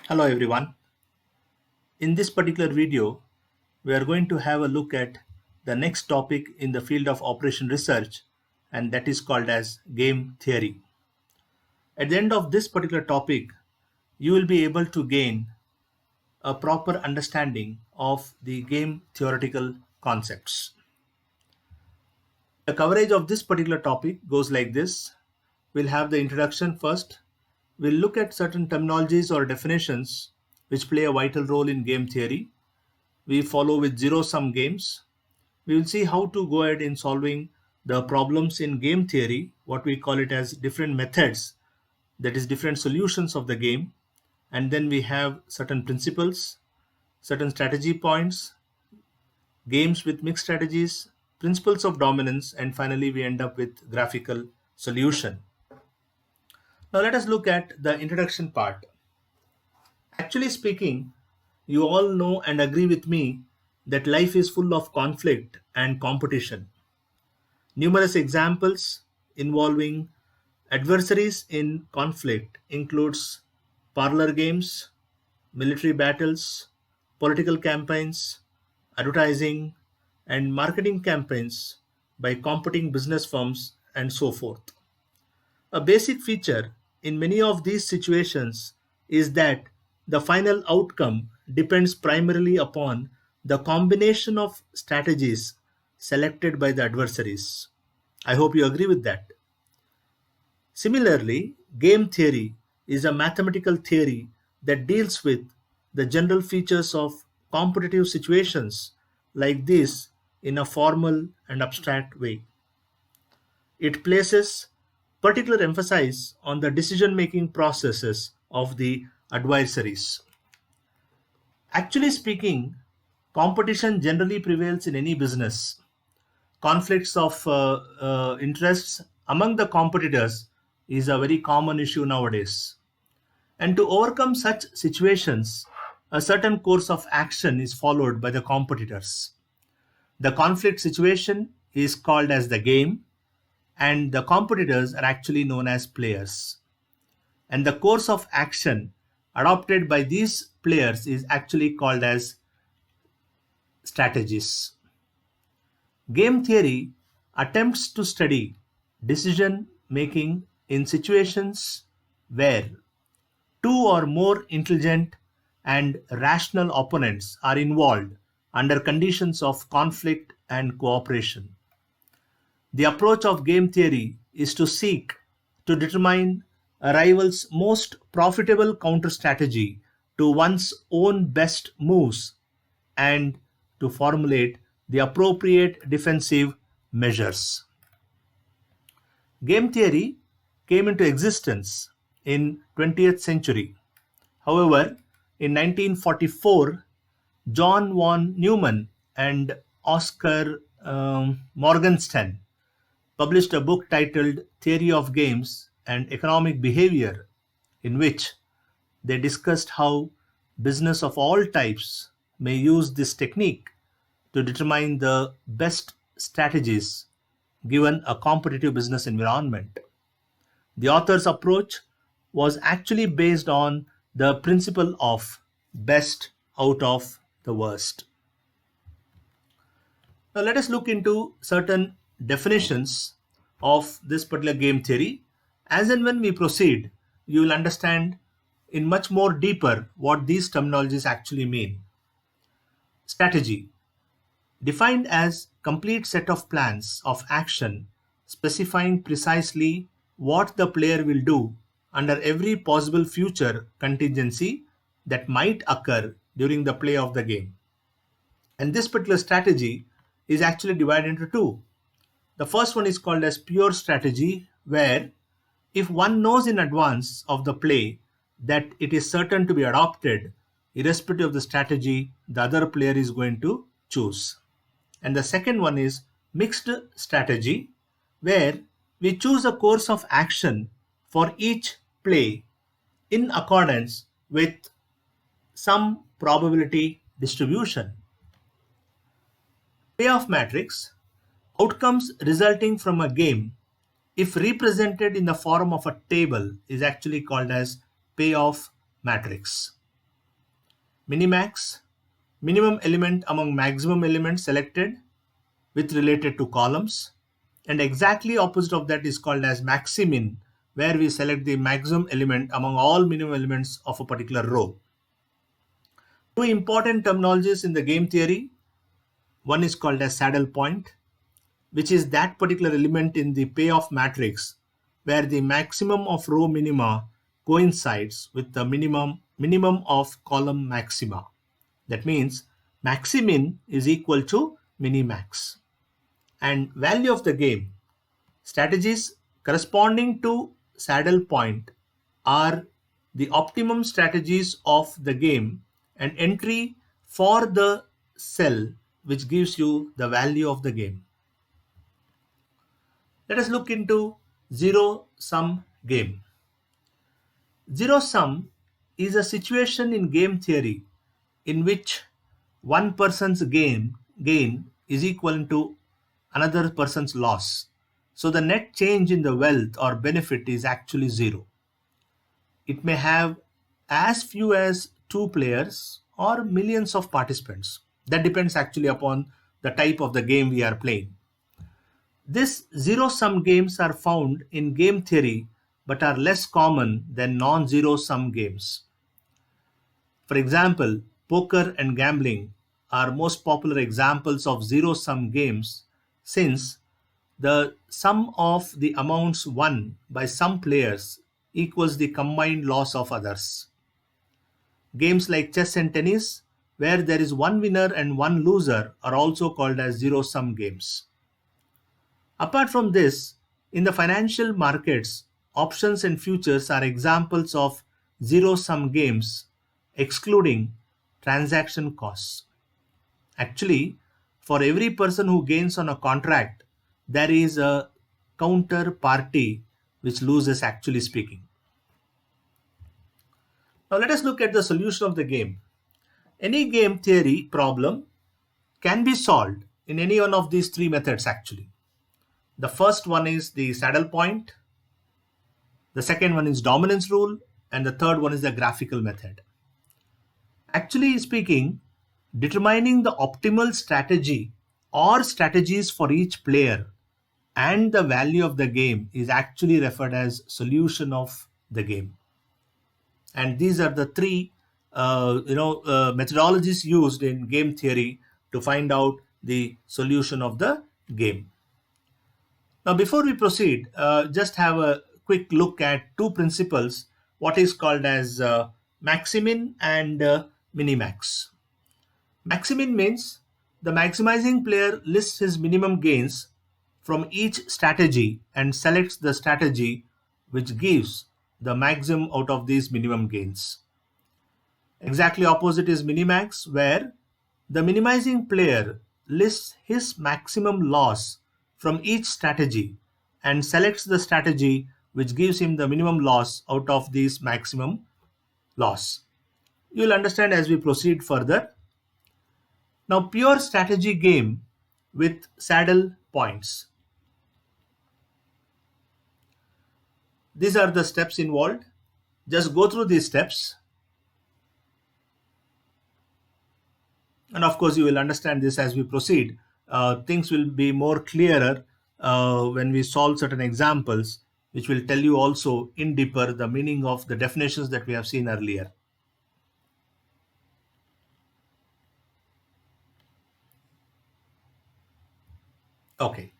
Hello everyone. In this particular video, we are going to have a look at the next topic in the field of operation research, and that is called as game theory. At the end of this particular topic, you will be able to gain a proper understanding of the game theoretical concepts. The coverage of this particular topic goes like this. We'll have the introduction first. We'll look at certain terminologies or definitions which play a vital role in game theory. We follow with zero-sum games. We will see how to go ahead in solving the problems in game theory, what we call it as different methods, that is different solutions of the game. And then we have certain principles, certain strategy points, games with mixed strategies, principles of dominance, and finally we end up with graphical solution. Now let us look at the introduction part. Actually speaking, you all know and agree with me that life is full of conflict and competition. Numerous examples involving adversaries in conflict includes parlor games, military battles, political campaigns, advertising and marketing campaigns by competing business firms and so forth. A basic feature in many of these situations is that the final outcome depends primarily upon the combination of strategies selected by the adversaries. I hope you agree with that. Similarly, game theory is a mathematical theory that deals with the general features of competitive situations like this in a formal and abstract way. It places particular emphasis on the decision making processes of the adversaries. Actually speaking, competition generally prevails in any business. Conflicts of interests among the competitors is a very common issue nowadays. And to overcome such situations, a certain course of action is followed by the competitors. The conflict situation is called as the game, and the competitors are actually known as players. And the course of action adopted by these players is actually called as strategies. Game theory attempts to study decision making in situations where two or more intelligent and rational opponents are involved under conditions of conflict and cooperation. The approach of game theory is to seek to determine a rival's most profitable counter strategy to one's own best moves and to formulate the appropriate defensive measures. Game theory came into existence in 20th century. However, in 1944, John von Neumann and Oscar Morgenstern published a book titled Theory of Games and Economic Behavior, in which they discussed how business of all types may use this technique to determine the best strategies given a competitive business environment. The author's approach was actually based on the principle of best out of the worst. Now, let us look into certain definitions of this particular game theory. As and when we proceed, you will understand in much more deeper what these terminologies actually mean. Strategy, defined as complete set of plans of action specifying precisely what the player will do under every possible future contingency that might occur during the play of the game. And this particular strategy is actually divided into two. The first one is called as pure strategy, where if one knows in advance of the play that it is certain to be adopted, irrespective of the strategy the other player is going to choose. And the second one is mixed strategy, where we choose a course of action for each play in accordance with some probability distribution. Payoff matrix, outcomes resulting from a game, if represented in the form of a table, is actually called as payoff matrix. minimax, minimum element among maximum elements selected with related to columns, and exactly opposite of that is called as maximin, where we select the maximum element among all minimum elements of a particular row. Two important terminologies in the game theory. One is called as saddle point, which is that particular element in the payoff matrix where the maximum of row minima coincides with the minimum of column maxima. That means maximin is equal to minimax. And value of the game. Strategies corresponding to saddle point are the optimum strategies of the game and entry for the cell which gives you the value of the game. Let us look into zero-sum game. Zero-sum is a situation in game theory in which one person's gain is equal to another person's loss. So the net change in the wealth or benefit is actually zero. It may have as few as 2 players or millions of participants. That depends actually upon the type of the game we are playing. These zero-sum games are found in game theory but are less common than non-zero-sum games. For example, poker and gambling are most popular examples of zero-sum games since the sum of the amounts won by some players equals the combined loss of others. Games like chess and tennis, where there is one winner and one loser, are also called as zero-sum games. Apart from this, in the financial markets, options and futures are examples of zero-sum games, excluding transaction costs. Actually, for every person who gains on a contract, there is a counterparty which loses, actually speaking. Now let us look at the solution of the game. Any game theory problem can be solved in any one of these three methods actually. The first one is the saddle point, the second one is dominance rule, and the third one is the graphical method. Actually speaking, determining the optimal strategy or strategies for each player and the value of the game is actually referred as solution of the game. And these are the three methodologies used in game theory to find out the solution of the game. Now, before we proceed, just have a quick look at two principles, what is called as maximin and minimax. Maximin means the maximizing player lists his minimum gains from each strategy and selects the strategy which gives the maximum out of these minimum gains. Exactly opposite is minimax, where the minimizing player lists his maximum loss from each strategy and selects the strategy which gives him the minimum loss out of these maximum loss. You will understand as we proceed further. Now, pure strategy game with saddle points. These are the steps involved. Just go through these steps. And of course, you will understand this as we proceed. Things will be more clearer when we solve certain examples, which will tell you also in deeper the meaning of the definitions that we have seen earlier. Okay,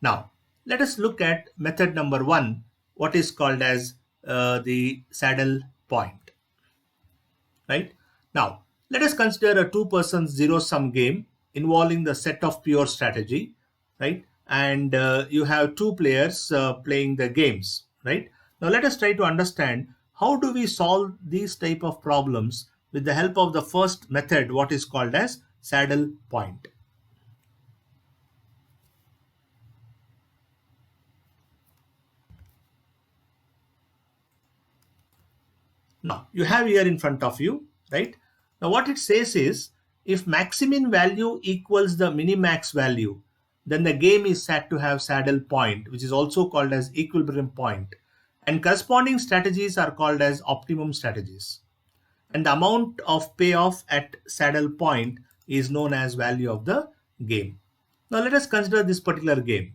now let us look at method number 1, what is called as the saddle point. Right? Now, let us consider a two-person zero-sum game involving the set of pure strategy, right? And you have two players playing the games, right? Now, let us try to understand how do we solve these type of problems with the help of the first method, what is called as saddle point. Now, you have here in front of you, right? Now, what it says is, if maximin value equals the minimax value, then the game is said to have saddle point, which is also called as equilibrium point, and corresponding strategies are called as optimum strategies. and the amount of payoff at saddle point is known as value of the game. Now let us consider this particular game.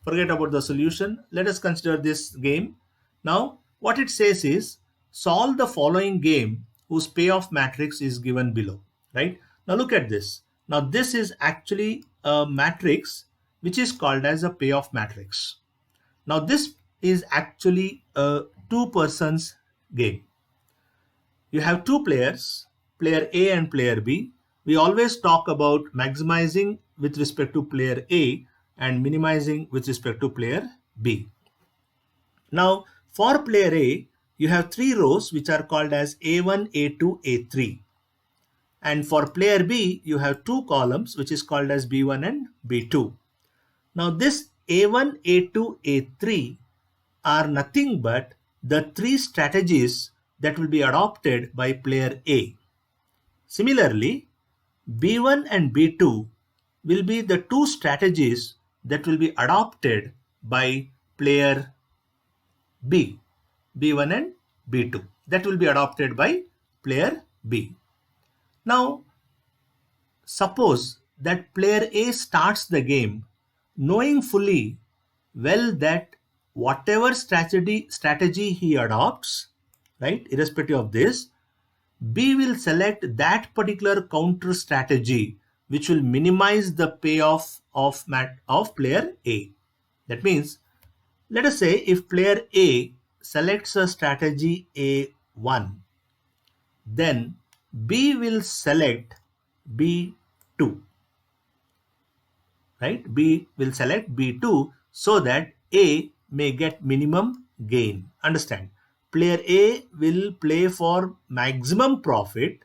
Forget about the solution. Let us consider this game. Now what it says is solve the following game whose payoff matrix is given below. Right? Now look at this. Now this is actually a matrix which is called as a payoff matrix. Now this is actually a two-persons game. You have two players, player A and player B. We always talk about maximizing with respect to player A and minimizing with respect to player B. Now, for player A, you have three rows which are called as A1, A2, A3. And for player B, you have two columns which is called as B1 and B2. Now, this A1, A2, A3 are nothing but the three strategies that will be adopted by player A. Similarly, B1 and B2 will be the two strategies that will be adopted by player B. B1 and B2 that will be adopted by player B. Now, suppose that player A starts the game knowing fully well that whatever strategy he adopts, right, irrespective of this, B will select that particular counter strategy which will minimize the payoff of player A. That means, let us say if player A selects a strategy A1, then B will select B2. Right? B will select B2 so that A may get minimum gain. Understand? Player A will play for maximum profit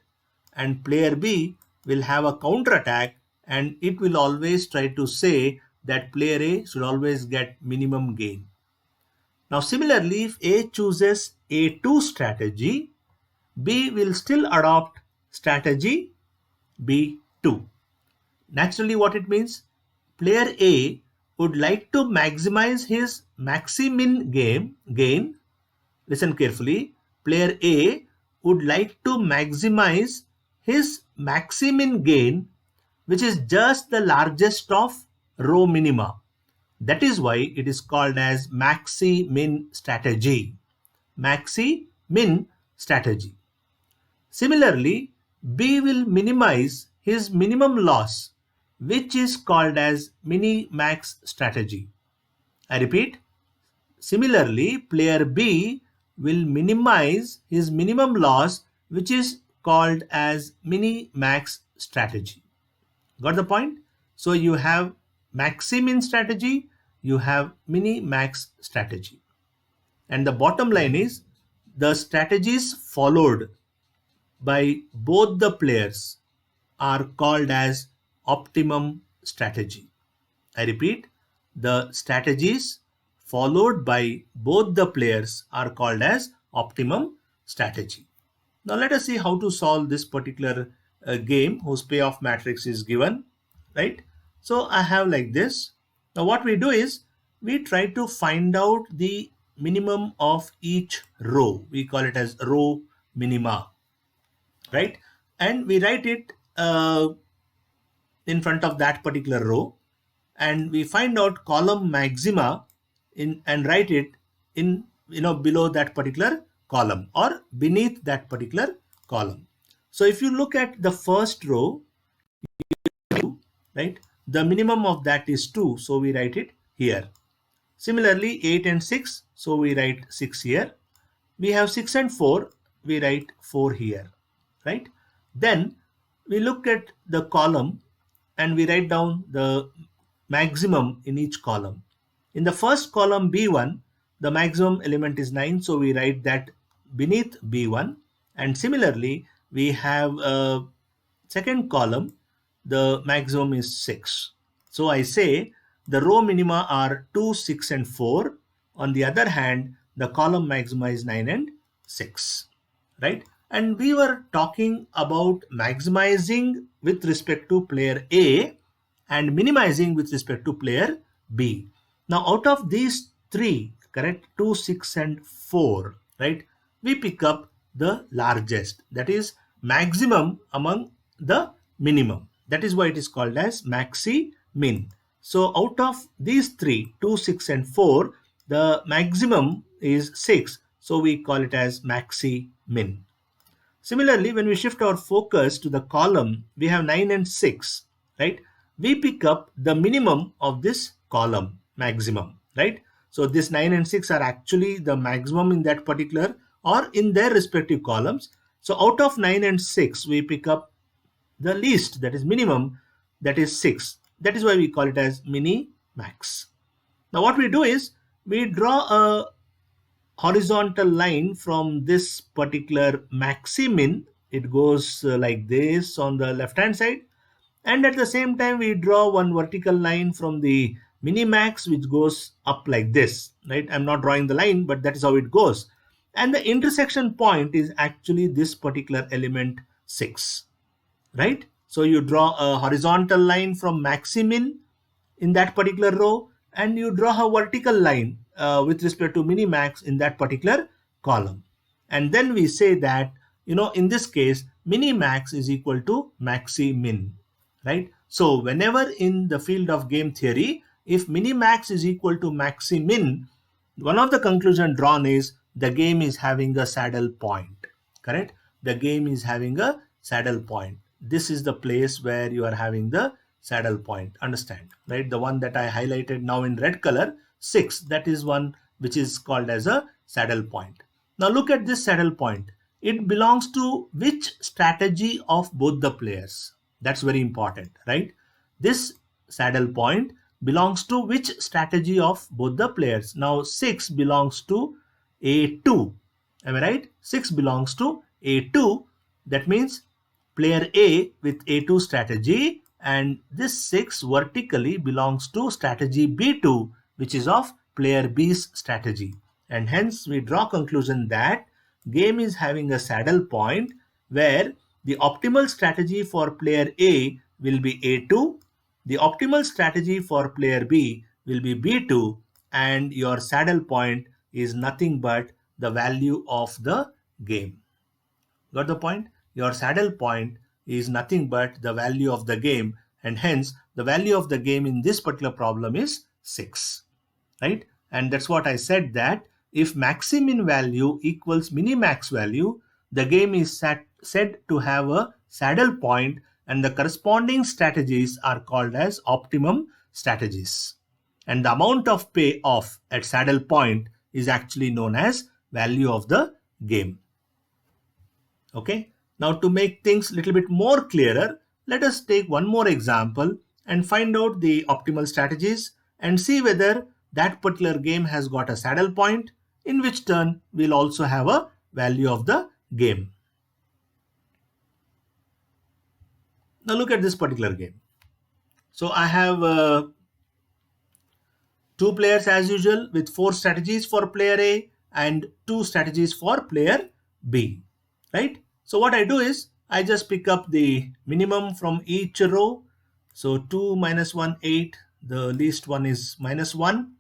and player B will have a counter attack, and it will always try to say that player A should always get minimum gain. Now similarly, if A chooses A2 strategy, B will still adopt strategy B2. Naturally, what it means? Player A would like to maximize his maxi-min gain. Listen carefully. Player A would like to maximize his maxi-min gain, which is just the largest of row minima. That is why it is called as maxi-min strategy. Maxi-min strategy. Similarly, B will minimize his minimum loss, which is called as mini-max strategy. I repeat, similarly, player B will minimize his minimum loss, which is called as mini-max strategy. Got the point? So you have maxi-min strategy, you have mini-max strategy. And the bottom line is the strategies followed by both the players are called as optimum strategy. I repeat, the strategies followed by both the players are called as optimum strategy. Now let us see how to solve this particular game whose payoff matrix is given, right? So I have like this. Now what we do is we try to find out the minimum of each row. We call it as row minima, right? And we write it in front of that particular row, and we find out column maxima and write it in below that particular column or beneath that particular column. So if you look at the first row, right, the minimum of that is 2, so we write it here. Similarly, 8 and 6, so we write 6 here. We have 6 and 4, we write 4 here, right? Then we look at the column and we write down the maximum in each column. In the first column B1, the maximum element is 9, so we write that beneath B1. And similarly, we have a second column, the maximum is 6. So I say the row minima are 2, 6 and 4. On the other hand, the column maxima is 9 and 6, right? And we were talking about maximizing with respect to player A and minimizing with respect to player B. Now out of these three, correct, 2, 6 and 4, right, we pick up the largest, that is maximum among the minimum. That is why it is called as maxi min. So out of these three, 2, 6 and 4, the maximum is 6. So we call it as maxi min. Similarly, when we shift our focus to the column, we have 9 and 6, right? We pick up the minimum of this column, maximum, right? So this 9 and 6 are actually the maximum in that particular or in their respective columns. So out of 9 and 6, we pick up the least, that is minimum, that is 6. That is why we call it as mini max. Now what we do is we draw a horizontal line from this particular maximin. It goes like this on the left hand side, and at the same time we draw one vertical line from the minimax which goes up like this, right? I'm not drawing the line, but that is how it goes, and the intersection point is actually this particular element 6, right? So you draw a horizontal line from maximin in that particular row, and you draw a vertical line with respect to minimax in that particular column. And then we say that, in this case, minimax is equal to maximin, right? So whenever in the field of game theory, if minimax is equal to maximin, one of the conclusion drawn is the game is having a saddle point, correct? The game is having a saddle point. This is the place where you are having the saddle point, understand, right? The one that I highlighted now in red color, 6, that is one which is called as a saddle point. Now look at this saddle point. It belongs to which strategy of both the players? That's very important, right? This saddle point belongs to which strategy of both the players? Now 6 belongs to A2. Am I right? 6 belongs to A2. That means player A with A2 strategy, and this 6 vertically belongs to strategy B2, which is of player B's strategy. And hence we draw conclusion that game is having a saddle point where the optimal strategy for player A will be A2, the optimal strategy for player B will be B2, and your saddle point is nothing but the value of the game. Got the point? Your saddle point is nothing but the value of the game, and hence the value of the game in this particular problem is 6, right? And that's what I said, that if maximin value equals minimax value, the game is said to have a saddle point, and the corresponding strategies are called as optimum strategies. And the amount of payoff at saddle point is actually known as value of the game. Okay, now to make things a little bit more clearer, let us take one more example and find out the optimal strategies and see whether that particular game has got a saddle point, in which turn we'll also have a value of the game. Now look at this particular game. So I have 2 players as usual with 4 strategies for player A and 2 strategies for player B, right? So what I do is I just pick up the minimum from each row. So 2 minus 1, 8. The least one is minus 1.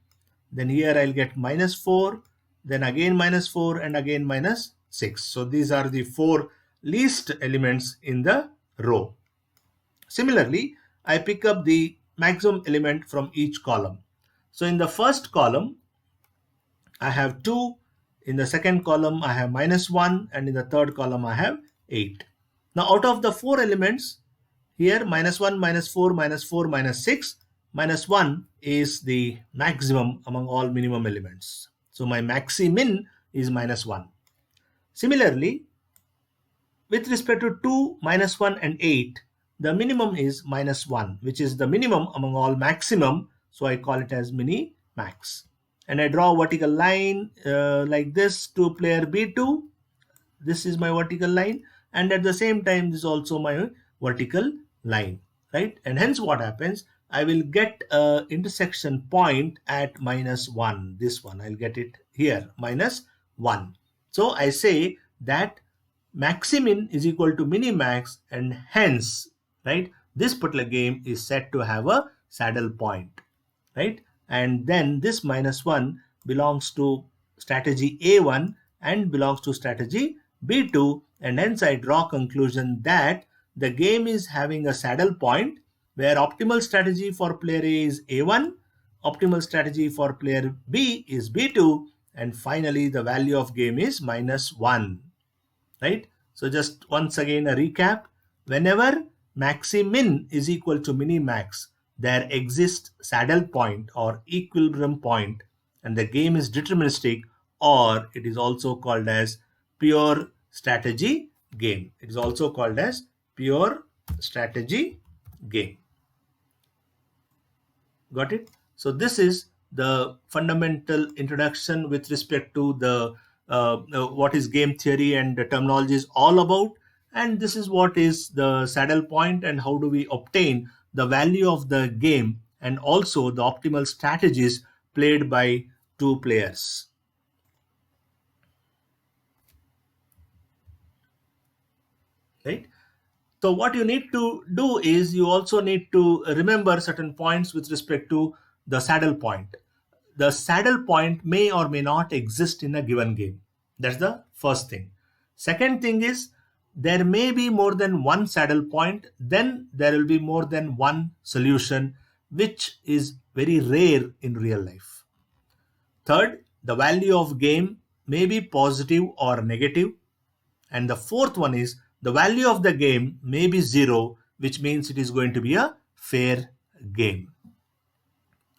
Then here I'll get minus 4. Then again minus 4 and again minus 6. So these are the 4 least elements in the row. Similarly, I pick up the maximum element from each column. So in the first column, I have 2. In the second column, I have minus 1. And in the third column, I have 8. Now, out of the 4 elements, here minus 1, minus 4, minus 4, minus 6, minus 1 is the maximum among all minimum elements. So my maximin is minus 1. Similarly, with respect to 2, minus 1 and 8, the minimum is minus 1, which is the minimum among all maximum. So I call it as mini max. And I draw a vertical line like this to player B2. This is my vertical line. And at the same time, this is also my vertical line, right? And hence what happens, I will get a intersection point at minus 1. This one, I'll get it here, minus 1. So I say that maximin is equal to minimax, and hence, right, this particular game is said to have a saddle point, right? And then this minus 1 belongs to strategy A1 and belongs to strategy B2, and hence I draw conclusion that the game is having a saddle point where optimal strategy for player A is A1, optimal strategy for player B is B2, and finally the value of game is -1, right? So just once again a recap. Whenever maximin is equal to minimax, there exists saddle point or equilibrium point, and the game is deterministic, or it is also called as pure strategy game. It is also called as pure strategy game. Got it? So this is the fundamental introduction with respect to the what is game theory and the terminology is all about. And this is what is the saddle point and how do we obtain the value of the game and also the optimal strategies played by two players. Right? So what you need to do is you also need to remember certain points with respect to the saddle point. The saddle point may or may not exist in a given game. That's the first thing. Second thing is there may be more than one saddle point, then there will be more than one solution, which is very rare in real life. Third, the value of game may be positive or negative. And the fourth one is the value of the game may be 0, which means it is going to be a fair game.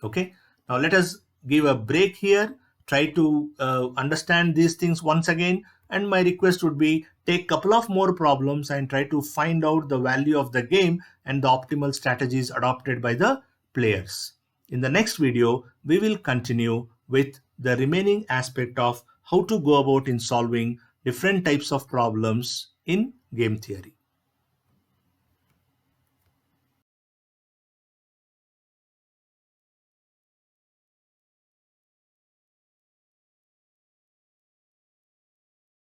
Okay, now let us give a break here, try to understand these things once again, and my request would be take couple of more problems and try to find out the value of the game and the optimal strategies adopted by the players. In the next video, we will continue with the remaining aspect of how to go about in solving different types of problems in game theory.